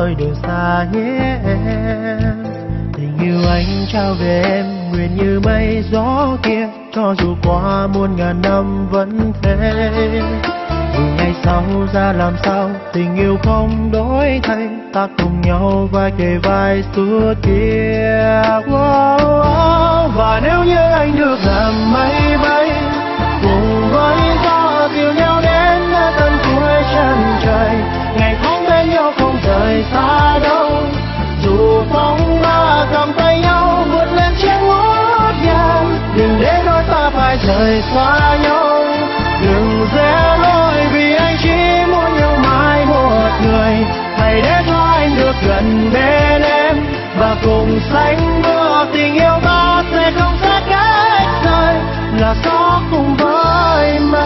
ơi đường xa nhé em, tình yêu anh trao về em nguyện như mây gió kia, cho dù qua muôn ngàn năm vẫn thế. Từ ngày sau ra làm sao tình yêu không đổi thay, ta cùng nhau vai kề vai suốt kia. Và nếu như anh được làm mây bay cùng với gió dìu nhau đến tận cuối chân trời, ngày tháng bên nhau không rời xa đâu, dù phong ba cầm tay nhau vượt lên chiếc ngút ngàn, đừng để đôi ta phải rời xa nhau, đừng rẽ lối vì anh chỉ muốn yêu mãi một người. Hãy để cho anh được gần bên em và cùng sánh bước tình yêu ta sẽ không xa cách rời, là gió cùng với mây.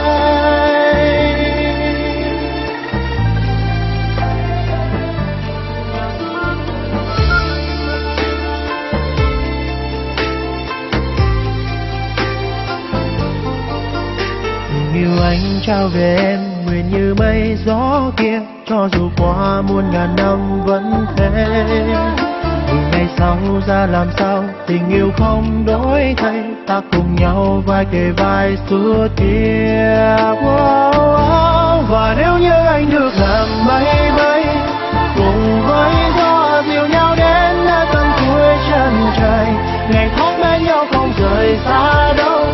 Tình yêu anh trao về em nguyện như mây gió kia, cho dù qua muôn ngàn năm vẫn thế. Từ ngày sau ra làm sao tình yêu không đổi thay, ta cùng nhau vai kề vai suốt kia. Và nếu như anh được làm mây bay cùng với gió dìu nhau đến tận cuối chân trời, ngày tháng bên nhau không rời xa đâu,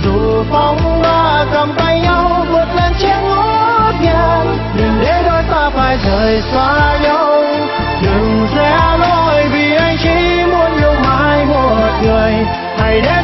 dù phong ba cầm tay nhau vượt lên chiếc ngút ngàn, đừng để đôi ta phải rời xa nhau, đừng rẽ lối vì anh chỉ muốn yêu mãi một người. Hãy để